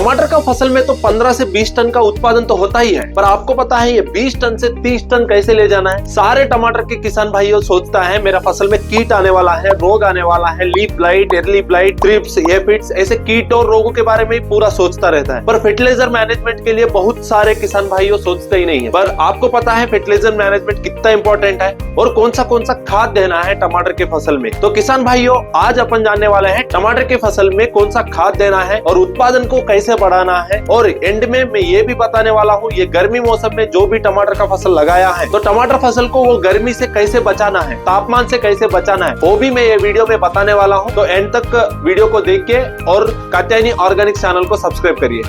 टमाटर का फसल में तो 15 से 20 टन का उत्पादन तो होता ही है, पर आपको पता है ये 20 टन से 30 टन कैसे ले जाना है? सारे टमाटर के किसान भाइयों सोचता है मेरा फसल में कीट आने वाला है, रोग आने वाला है, leaf blight, early blight, trips, aphids, ऐसे कीट और रोगों के बारे में ही पूरा सोचता रहता है। पर फर्टिलाइजर मैनेजमेंट के लिए बहुत सारे किसान भाइयों सोचते ही नहीं है। पर आपको पता है फर्टिलाइजर मैनेजमेंट कितना इंपॉर्टेंट है और कौन सा खाद देना है टमाटर के फसल में? तो किसान भाइयों आज अपन जानने वाले हैं टमाटर के फसल में कौन सा खाद देना है और उत्पादन को कैसे बढ़ाना है। और एंड में मैं ये भी बताने वाला हूँ ये गर्मी मौसम में जो भी टमाटर का फसल लगाया है तो टमाटर फसल को वो गर्मी से कैसे बचाना है, तापमान से कैसे बचाना है, वो भी मैं ये वीडियो में बताने वाला हूँ। तो एंड तक वीडियो को देख के और कात्यायनी ऑर्गेनिक चैनल को सब्सक्राइब करिए।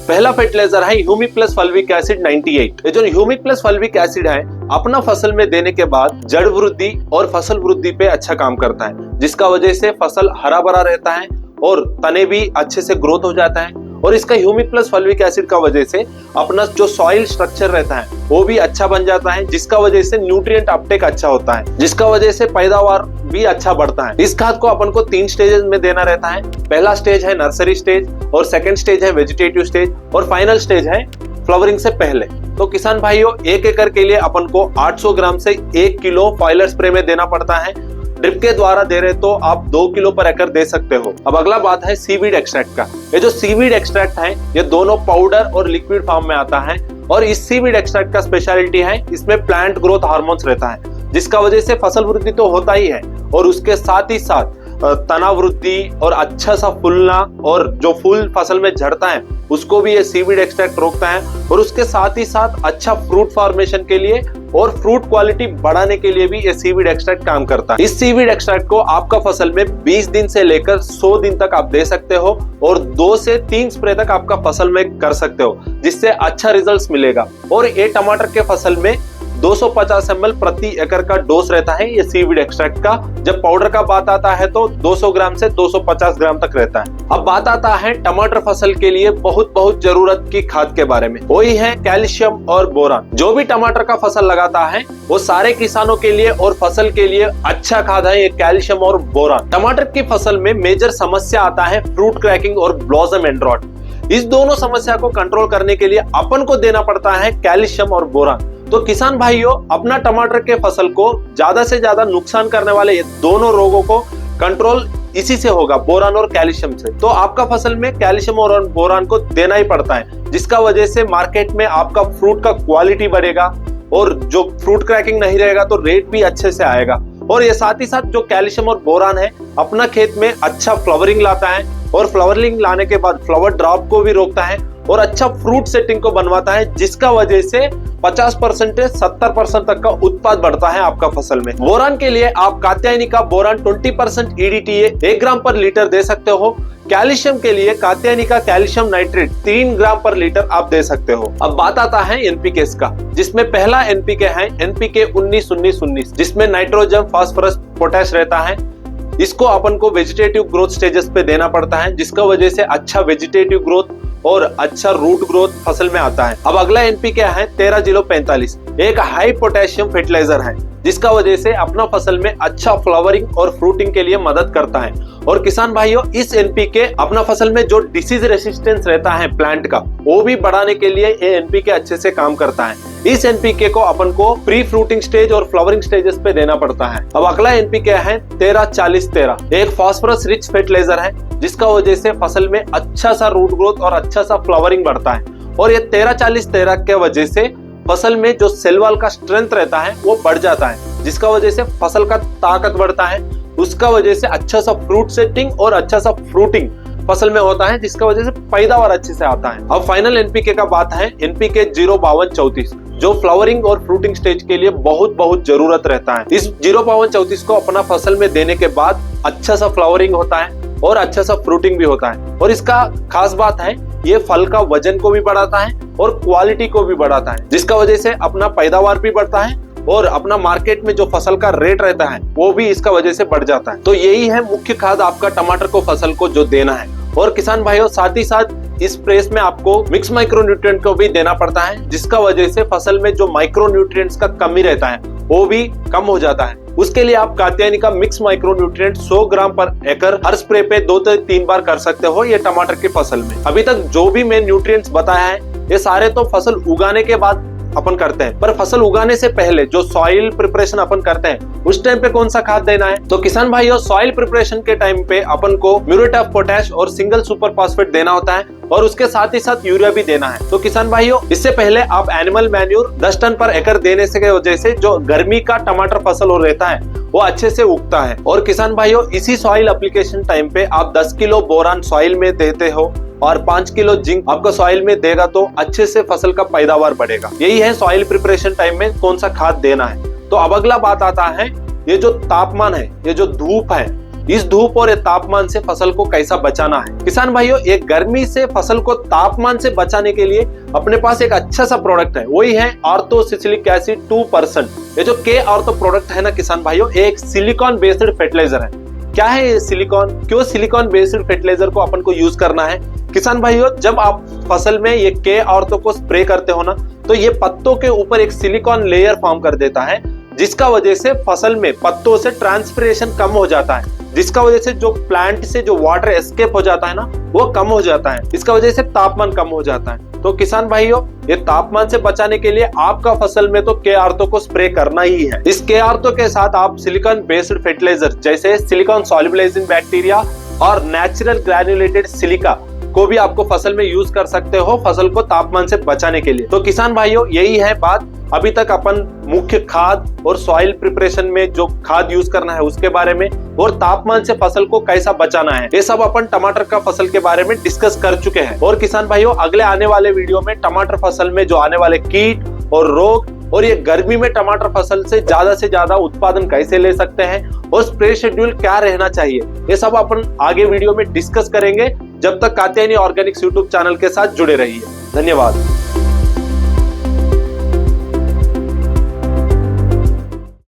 पहला फर्टिलाइजर है ह्यूमिक प्लस फल्विक एसिड 98। ये जो ह्यूमिक प्लस फल्विक एसिड है अपना फसल में देने के बाद जड़ वृद्धि और फसल वृद्धि पे अच्छा काम करता है, जिसका वजह से फसल हरा भरा रहता है और तने भी अच्छे से ग्रोथ हो जाता है। और इसका ह्यूमिक प्लस फल्विक एसिड का वजह से अपना जो सॉइल स्ट्रक्चर रहता है वो भी अच्छा बन जाता है, जिसका वजह से न्यूट्रिएंट अपटेक अच्छा होता है, जिसका वजह से पैदावार भी अच्छा बढ़ता है। इस खाद को अपन को 3 स्टेजेस में देना रहता है। पहला स्टेज है नर्सरी स्टेज और सेकंड स्टेज है वेजिटेटिव स्टेज और फाइनल स्टेज है फ्लावरिंग से पहले। तो किसान भाइयों 1 एकड़ के लिए अपन को 800 ग्राम से 1 किलो फॉइलर स्प्रे में देना पड़ता है। ड्रिप के द्वारा दे रहे तो आप 2 किलो पर एकड़ दे सकते हो। अब अगला बात है सीवीड एक्सट्रैक्ट का। ये जो सीवीड एक्सट्रैक्ट है ये दोनों पाउडर और लिक्विड फॉर्म में आता है और इस सीवीड एक्सट्रैक्ट का स्पेशलिटी है इसमें प्लांट ग्रोथ हार्मोन्स रहता है, जिसका वजह से फसल वृद्धि तो होता ही है और उसके साथ ही साथ तना वृद्धि और अच्छा सा फूलना और जो फूल फसल में झड़ता है उसको भी ये सीवीड एक्सट्रैक्ट रोकता है और उसके साथ ही साथ अच्छा फ्रूट फॉर्मेशन के लिए और फ्रूट क्वालिटी बढ़ाने के लिए भी ये सीवीड एक्सट्रैक्ट काम करता है। इस सीवीड एक्सट्रैक्ट को आपका फसल में 20 दिन से लेकर 100 दिन तक आप दे सकते हो और 2 से 3 स्प्रे तक आपका फसल में कर सकते हो, जिससे अच्छा रिजल्ट मिलेगा। और ये टमाटर के फसल में 250 ml प्रति एकड़ का डोज रहता है ये सीवीड एक्सट्रैक्ट का। जब पाउडर का बात आता है तो 200 ग्राम से 250 ग्राम तक रहता है। अब बात आता है टमाटर फसल के लिए बहुत जरूरत की खाद के बारे में, वही है कैल्शियम और बोरान। जो भी टमाटर का फसल लगाता है वो सारे किसानों के लिए और फसल के लिए अच्छा खाद है ये कैल्शियम और बोरान। टमाटर की फसल में मेजर समस्या आता है फ्रूट क्रैकिंग और ब्लॉसम एंड रॉट। इस दोनों समस्या को कंट्रोल करने के लिए अपन को देना पड़ता है कैल्शियम और बोरान। तो किसान भाइयों अपना टमाटर के फसल को ज्यादा से ज्यादा नुकसान करने वाले ये दोनों रोगों को कंट्रोल इसी से होगा, बोरान और कैल्शियम से। तो आपका फसल में कैल्शियम और बोरान को देना ही पड़ता है, जिसका वजह से मार्केट में आपका फ्रूट का क्वालिटी बढ़ेगा और जो फ्रूट क्रैकिंग नहीं रहेगा तो रेट भी अच्छे से आएगा। और ये साथ ही साथ जो कैल्शियम और बोरान है अपना खेत में अच्छा फ्लावरिंग लाता है और फ्लावरिंग लाने के बाद फ्लावर ड्रॉप को भी रोकता है और अच्छा फ्रूट सेटिंग को बनवाता है, जिसका वजह से 50% से 70% तक का उत्पाद बढ़ता है आपका फसल में। बोरान के लिए आप कात्यायनी का बोरान 20% EDTA 1 ग्राम पर लीटर दे सकते हो। कैल्शियम के लिए कात्यायनी का कैल्शियम नाइट्रेट 3 ग्राम पर लीटर आप दे सकते हो। अब बात आता है NPK का, जिसमें पहला NPK है NPK 19-19-19, जिसमें नाइट्रोजन, फास्फोरस, पोटेश रहता है। इसको अपन को वेजिटेटिव ग्रोथ स्टेजेस पे देना पड़ता है, जिसका वजह से अच्छा वेजिटेटिव ग्रोथ और अच्छा रूट ग्रोथ फसल में आता है। अब अगला NPK है 13-0-45, एक हाई पोटेशियम फर्टिलाइजर है, जिसका वजह से अपना फसल में अच्छा फ्लावरिंग और फ्रूटिंग के लिए मदद करता है। और किसान भाइयों इस NPK अपना फसल में जो डिसीज रेसिस्टेंस रहता है प्लांट का वो भी बढ़ाने के लिए ये NPK अच्छे से काम करता है। इस NPK को अपन को प्री फ्रूटिंग स्टेज और फ्लावरिंग स्टेजेस पे देना पड़ता है। अब अगला NPK है 13-40-13, एक फास्फोरस रिच फर्टिलाइजर है, जिसका वजह से फसल में अच्छा सा रूट ग्रोथ और अच्छा सा फ्लावरिंग बढ़ता है। और ये 13-40-13 के वजह से फसल में जो सेल वॉल का स्ट्रेंथ रहता है वो बढ़ जाता है, जिसका वजह से फसल का ताकत बढ़ता है। उसका वजह से अच्छा सा फ्रूट सेटिंग और अच्छा सा फ्रूटिंग फसल में होता है, जिसका वजह से पैदावार अच्छे से आता है। अब फाइनल NPK का बात है NPK 0-52-34, जो फ्लावरिंग और फ्रूटिंग स्टेज के लिए बहुत जरूरत रहता है। इस 0-52-34 को अपना फसल में देने के बाद अच्छा सा फ्लावरिंग होता है और अच्छा सा फ्रूटिंग भी होता है। और इसका खास बात है ये फल का वजन को भी बढ़ाता है और क्वालिटी को भी बढ़ाता है, जिसका वजह से अपना पैदावार भी बढ़ता है और अपना मार्केट में जो फसल का रेट रहता है वो भी इसका वजह से बढ़ जाता है। तो यही है मुख्य खाद आपका टमाटर को फसल को जो देना है। और किसान भाइयों साथ ही साथ इस प्रेस में आपको मिक्स माइक्रो न्यूट्रिएंट को भी देना पड़ता है, जिसका वजह से फसल में जो माइक्रो न्यूट्रिएंट्स का कमी रहता है वो भी कम हो जाता है। उसके लिए आप कात्यायनी का मिक्स माइक्रोन्यूट्रिएंट 100 ग्राम पर एकड़ हर स्प्रे पे 2 से 3 बार कर सकते हो ये टमाटर की फसल में। अभी तक जो भी मैं न्यूट्रिएंट्स बताया है ये सारे तो फसल उगाने के बाद अपन करते हैं, पर फसल उगाने से पहले जो सॉइल प्रिपरेशन अपन करते हैं उस टाइम पे कौन सा खाद देना है। तो किसान भाइयों, सॉइल प्रिपरेशन के टाइम पे अपन को म्यूरेट ऑफ पोटैश और सिंगल सुपर फॉस्फेट देना होता है और उसके साथ ही साथ यूरिया भी देना है। तो किसान भाइयों, इससे पहले आप एनिमल मैन्यूर 10 टन पर एकड़ देने से वजह से जो गर्मी का टमाटर फसल हो रहता है वो अच्छे से उगता है। और किसान भाइयों, इसी सॉइल एप्लीकेशन टाइम पे आप 10 किलो बोरान सॉइल में देते हो और 5 किलो जिंक आपका सॉइल में देगा तो अच्छे से फसल का पैदावार बढ़ेगा। यही है सॉइल प्रिपरेशन टाइम में कौन सा खाद देना है। तो अब अगला बात आता है, ये जो तापमान है, ये जो धूप है, इस धूप और ये तापमान से फसल को कैसा बचाना है। किसान भाइयों, ये गर्मी से फसल को तापमान से बचाने के लिए अपने पास एक अच्छा सा प्रोडक्ट है, वही है ऑर्थोसिलिक एसिड 2%। ये जो के ऑर्थो प्रोडक्ट है ना किसान भाइयों, एक सिलिकॉन बेस्ड फर्टिलाइजर है। क्या है ये सिलिकॉन, क्यों सिलिकॉन बेस्ड फर्टिलाइजर को अपन को यूज करना है। किसान भाइयों, जब आप फसल में ये के ऑर्थो को स्प्रे करते हो ना, तो ये पत्तों के ऊपर एक सिलिकॉन लेयर फॉर्म कर देता है, जिसका वजह से फसल में पत्तों से ट्रांसपिरेशन कम हो जाता है, जिसका वजह से जो प्लांट से जो वाटर एस्केप हो जाता है ना वो कम हो जाता है। इसका वजह से तापमान कम हो जाता है। तो किसान भाइयों, ये तापमान से बचाने के लिए आपका फसल में तो के ऑर्थो को स्प्रे करना ही है। इस के ऑर्थो के साथ आप सिलिकॉन बेस्ड फर्टिलाइजर जैसे सिलिकॉन सॉल्युबलाइजिंग बैक्टीरिया और नेचुरल ग्रैन्युलेटेड सिलिका को भी आपको फसल में यूज कर सकते हो फसल को तापमान से बचाने के लिए। तो किसान भाइयों, यही है बात। अभी तक अपन मुख्य खाद और सॉइल प्रिपरेशन में जो खाद यूज करना है उसके बारे में और तापमान से फसल को कैसा बचाना है, ये सब अपन टमाटर का फसल के बारे में डिस्कस कर चुके हैं। और किसान भाइयों, अगले आने वाले वीडियो में टमाटर फसल में जो आने वाले कीट और रोग और ये गर्मी में टमाटर फसल से ज्यादा उत्पादन कैसे ले सकते हैं और स्प्रे शेड्यूल क्या रहना चाहिए, ये सब अपन आगे वीडियो में डिस्कस करेंगे। जब तक कात्यायनी ऑर्गेनिक्स यूट्यूब चैनल के साथ जुड़े रहिए। धन्यवाद।